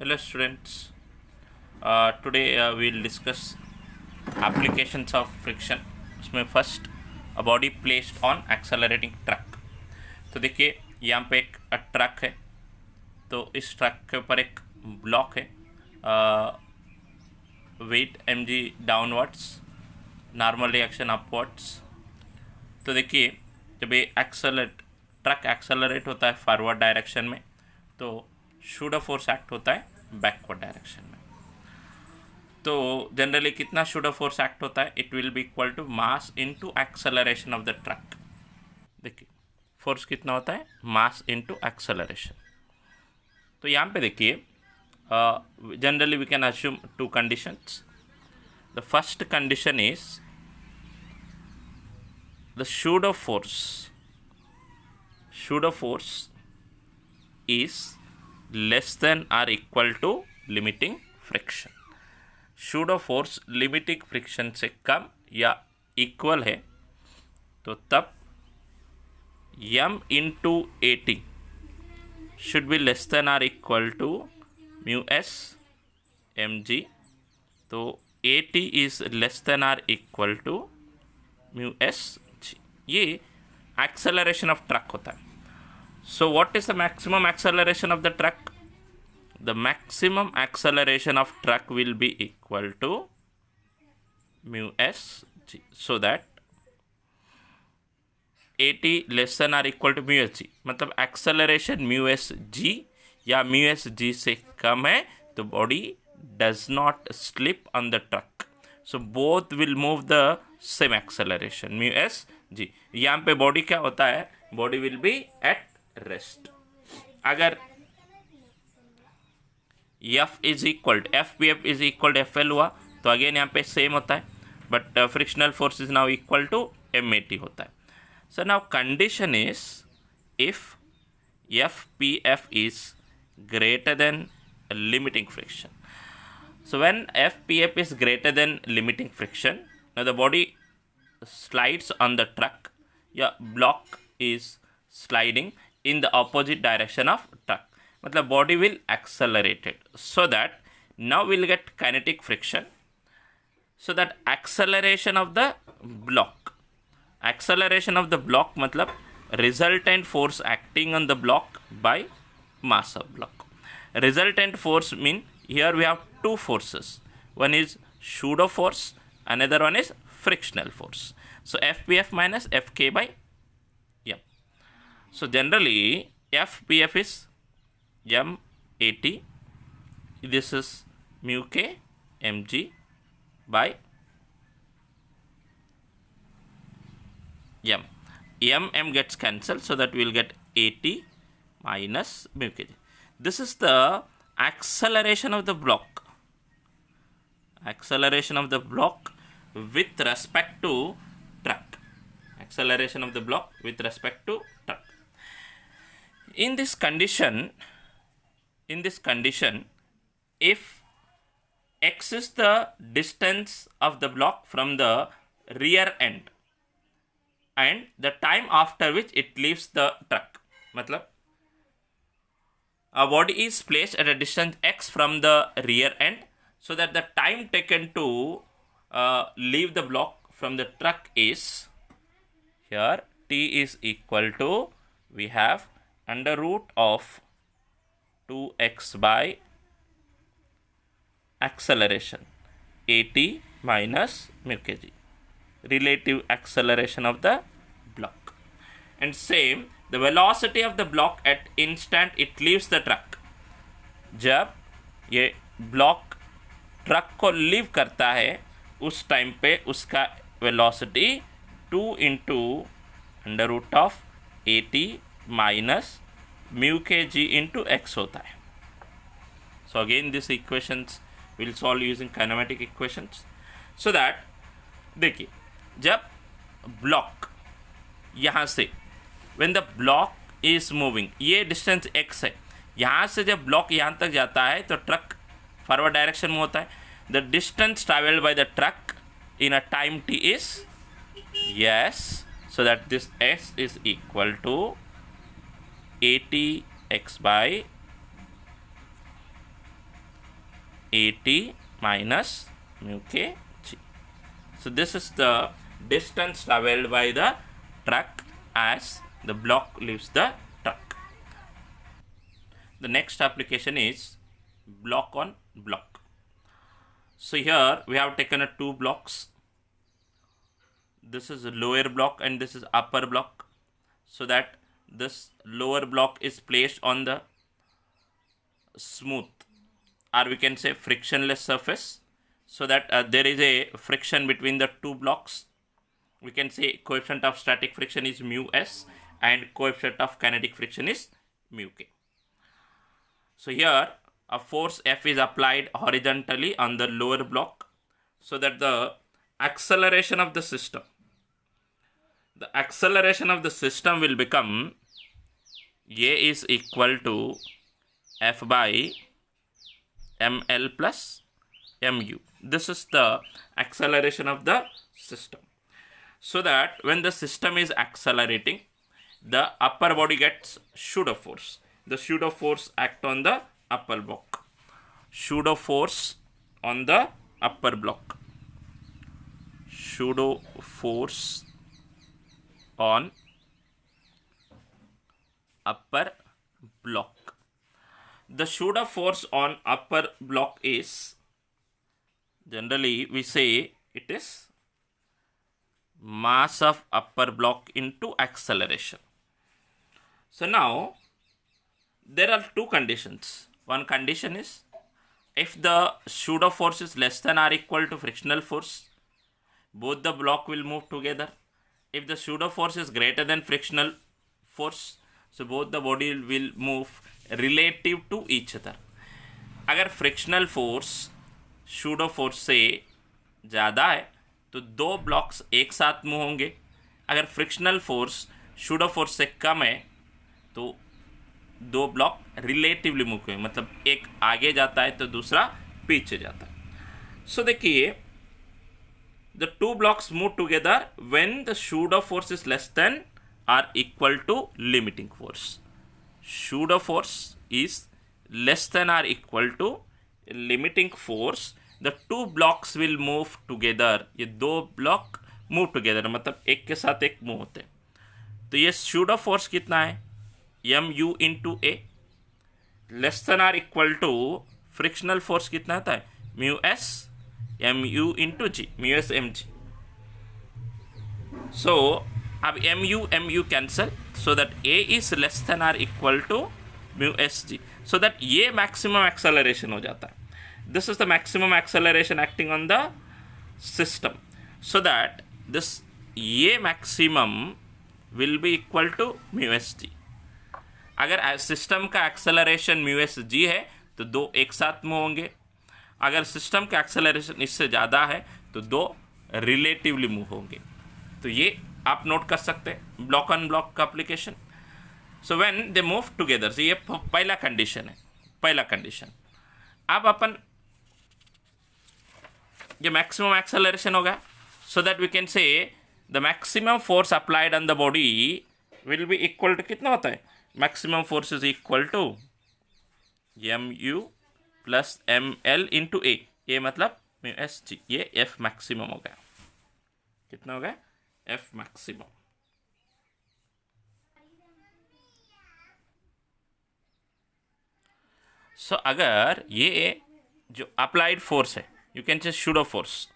Hello students. Today we'll discuss applications of friction. उसमें first a body placed on accelerating truck. तो देखिए यहाँ पे एक ट्रक है. तो इस ट्रक के ऊपर एक ब्लॉक है. Weight mg downwards, normal reaction upwards. तो देखिए जब ये ट्रक एक्सेलरेट होता है फॉरवर्ड डायरेक्शन में तो शूडो फोर्स एक्ट होता है बैकवर्ड डायरेक्शन में. तो जनरली कितना शूडो फोर्स एक्ट होता है? It will be equal to mass into acceleration of the truck. देखिए फोर्स कितना होता है? Mass into acceleration. तो यहाँ पे देखिए generally we can assume two conditions. The first condition is the pseudo force is less than or equal to limiting friction. pseudo force limiting friction से कम या इक्वल है तो तब m into at should be less than or equal to mu s mg. तो at is less than or equal to mu s. ये acceleration of truck होता है. So what is the maximum acceleration of the truck? The maximum acceleration of truck will be equal to mu S G. So that AT less than or equal to mu S G. मतलब acceleration mu S जी या mu S जी से कम है तो body does not slip on the truck. So both will move the same acceleration mu S G. यहाँ पे body क्या होता है? Body will be at rest. अगर F is equal F P F is equal to F L हुआ तो again यहाँ पे सेम होता है, but frictional force is now equal to M A T होता है. So now condition is if F P F is greater than limiting friction. So when FPF is greater than limiting friction, now the body slides on the truck. Yeah, block is sliding in the opposite direction of truck. मतलब body will accelerate it. So that now we'll get kinetic friction. So that acceleration of the block. Acceleration of the block मतलब resultant force acting on the block by mass of block. Resultant force mean here we have two forces. One is pseudo force, another one is frictional force. So FPF minus FK by M. So generally FPF is MAT. This is mu K mg by M. M gets cancelled, so that we will get AT minus mu Kg. This is the acceleration of the block. Acceleration of the block with respect to truck. Acceleration of the block with respect to truck. In this condition, if x is the distance of the block from the rear end and the time after which it leaves the truck, मतलब a body is placed at a distance x from the rear end, so that the time taken to leave the block from the truck is, here t is equal to, we have under root of 2x by acceleration at minus mu kg, relative acceleration of the block. And same, the velocity of the block at instant it leaves the truck. जब ये block truck को leave करता है उस time पे उसका velocity 2 into under root of A T minus mu K G into X होता है. So again this equations will solve using kinematic equations. So that देखिए जब ब्लॉक यहाँ से when the block is moving, ये distance x है, यहाँ से जब ब्लॉक यहाँ तक जाता है तो ट्रक फॉरवर्ड डायरेक्शन में होता है. The distance travelled by the truck in a time t is yes, so that this s is equal to at x by AT minus mu K G. So this is the distance traveled by the truck as the block leaves the truck. The next application is block on block. So here we have taken two blocks. This is a lower block and this is upper block, so that this lower block is placed on the smooth, or we can say frictionless surface, so that there is a friction between the two blocks. We can say coefficient of static friction is mu s and coefficient of kinetic friction is mu k. So here a force F is applied horizontally on the lower block, so that the acceleration of the system will become A is equal to F by ml plus mu. This is the acceleration of the system. So that when the system is accelerating, the upper body gets pseudo force. The pseudo force act on the upper block. Pseudo force on the upper block. Pseudo force on upper block. The pseudo force on upper block is, generally we say it is mass of upper block into acceleration. So now there are two conditions. One condition is if the pseudo force is less than or equal to frictional force, both the block will move together. If the pseudo force is greater than frictional force, so both the body will move relative to each other. अगर frictional force pseudo force से ज़्यादा है तो दो blocks एक साथ move होंगे. अगर फ्रिक्शनल फोर्स pseudo फोर्स से कम है तो दो ब्लॉक रिलेटिवली मूव होंगे, मतलब एक आगे जाता है तो दूसरा पीछे जाता है. सो देखिए, the two blocks move together when the pseudo force is less than or equal to limiting force. Pseudo force is less than or equal to limiting force. The two blocks will move together. ये दो block move together, मतलब एक के साथ एक move होते हैं. तो ये pseudo force कितना है? mu into a. Less than और इक्वल टू फ्रिक्शनल फोर्स कितना होता है? mu s mu into g, mu s mg. So अब mu cancel, so that a is less than or equal to mu sg, so that ये maximum acceleration हो जाता है. This is the maximum acceleration acting on the system, so that this ये maximum will be equal to mu sg. अगर system का acceleration mu sg है तो दो एक साथ मूव होंगे. अगर सिस्टम का एक्सेलरेशन इससे ज़्यादा है तो दो रिलेटिवली मूव होंगे. तो ये आप नोट कर सकते हैं ब्लॉक ऑन ब्लॉक का application. So when they move together, ये पहला कंडीशन है, पहला कंडीशन. अब अपन ये मैक्सिमम एक्सेलरेशन होगा, so that we can say the maximum force applied on the body will be equal to, कितना होता है? Maximum force is equal to mu plus ml into A. ये मतलब mu sg, ये F maximum हो गया. कितना हो गया? F maximum. सो अगर ये जो अप्लाइड फोर्स है, you can say pseudo force,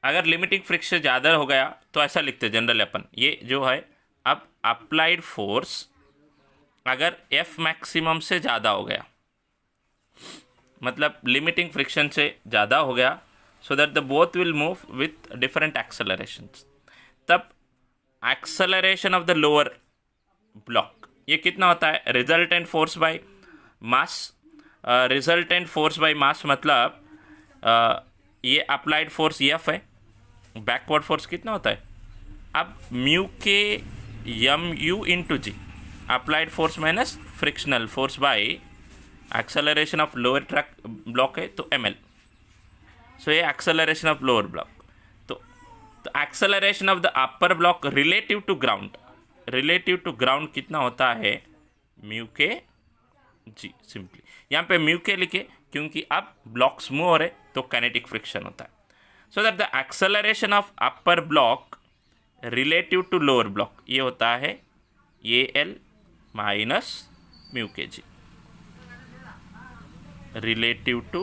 अगर लिमिटिंग फ्रिक्शन ज़्यादा हो गया तो ऐसा लिखते जनरल अपन, ये जो है अब अप्लाइड फोर्स अगर F मैक्सिमम से ज़्यादा हो गया, मतलब लिमिटिंग फ्रिक्शन से ज़्यादा हो गया, so that the both will move with different accelerations. तब acceleration of the lower block ये कितना होता है? Resultant force by mass. Resultant force by mass मतलब ये अप्लाइड फोर्स F है, बैकवर्ड फोर्स कितना होता है? अब म्यू के mu into G, applied force minus frictional force by acceleration of lower track block है तो ml. सो ये एक्सेलरेशन ऑफ लोअर ब्लॉक. तो acceleration of the upper block relative to ground कितना होता है? म्यू के जी. Simply यहाँ पे mu के लिखे क्योंकि अब ब्लॉक्स मूव हो रहे तो काइनेटिक फ्रिक्शन होता है. So that the acceleration of upper block relative to lower block ये होता है AL minus mu K G relative to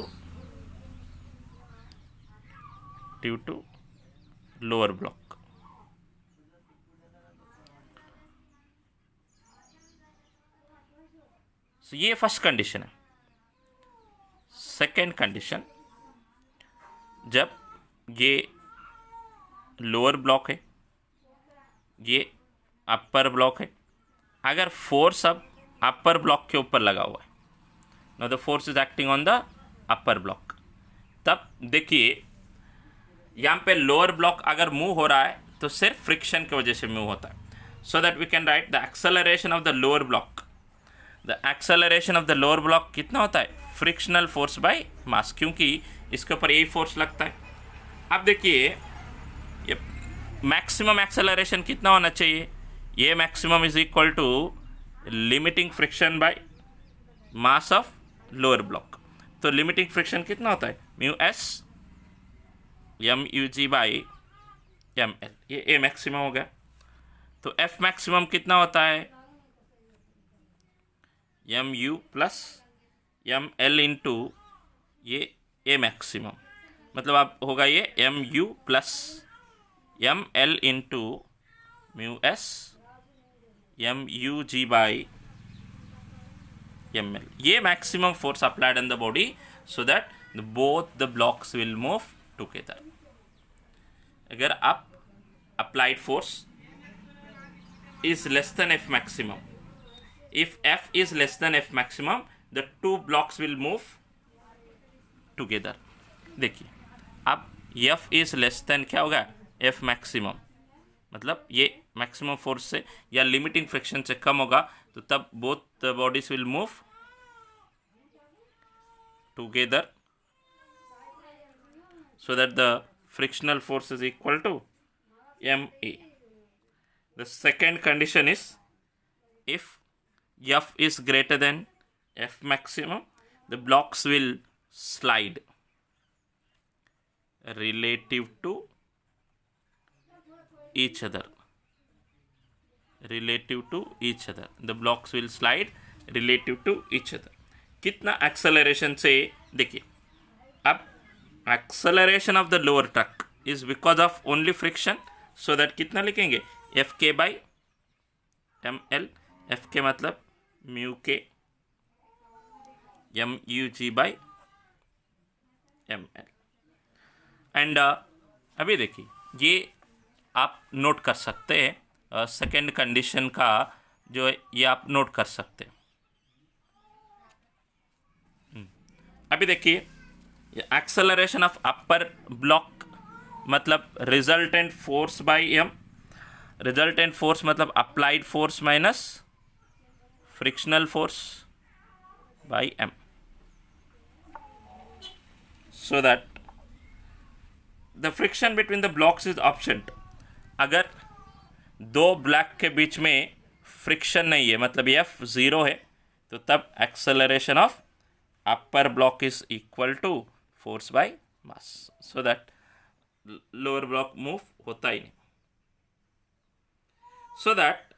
lower block. So ये फर्स्ट कंडीशन है. सेकेंड कंडीशन, जब ये लोअर ब्लॉक है, ये अपर ब्लॉक है, अगर फोर्स अब अपर ब्लॉक के ऊपर लगा हुआ है, know the force is acting on the upper block, तब देखिए यहाँ पे लोअर ब्लॉक अगर मूव हो रहा है तो सिर्फ फ्रिक्शन की वजह से मूव होता है. So that we can write the acceleration of the lower block. The acceleration of the lower block कितना होता है? फ्रिक्शनल फोर्स बाय मास, क्योंकि इसके ऊपर यही फोर्स लगता है. अब देखिए ये मैक्सिमम एक्सेलरेशन कितना होना चाहिए? ये maximum is equal to limiting friction by mass of lower block. तो लिमिटिंग फ्रिक्शन कितना होता है? Mu S M U G by M L. ये ए मैक्सिमम हो गया. तो एफ मैक्सिमम कितना होता है? M U plus M L into ये ए मैक्सिमम, मतलब अब होगा ये M U plus M L into mu S M U G by M L. ये maximum force applied on the body so that both the blocks will move together. अगर आप applied force is less than F maximum, if F is less than F maximum, the two blocks will move together. देखिए अब F is less than क्या होगा? F maximum, मतलब ये maximum force से या लिमिटिंग फ्रिक्शन से कम होगा तो तब both the bodies will move together so that the frictional force is equal to MA. The second condition is if F is greater than F maximum, the blocks will slide relative to each other. Relative to each other. The blocks will slide relative to each other. कितना acceleration से देखिए, अब acceleration of the lower truck is because of only friction, so that कितना लिखेंगे? F के by M L. F के मतलब mu K M U G by M L. And अभी देखिए ये आप नोट कर सकते हैं, सेकेंड कंडीशन का जो है ये आप नोट कर सकते हैं. अभी देखिए एक्सेलरेशन ऑफ अपर ब्लॉक मतलब resultant force by M. Resultant force मतलब applied force minus frictional force by M. So that the friction between the blocks is absent. अगर दो ब्लॉक के बीच में फ्रिक्शन नहीं है, मतलब एफ ज़ीरो है, तो तब acceleration of upper block is equal to force by mass. So that lower block move होता ही नहीं. So that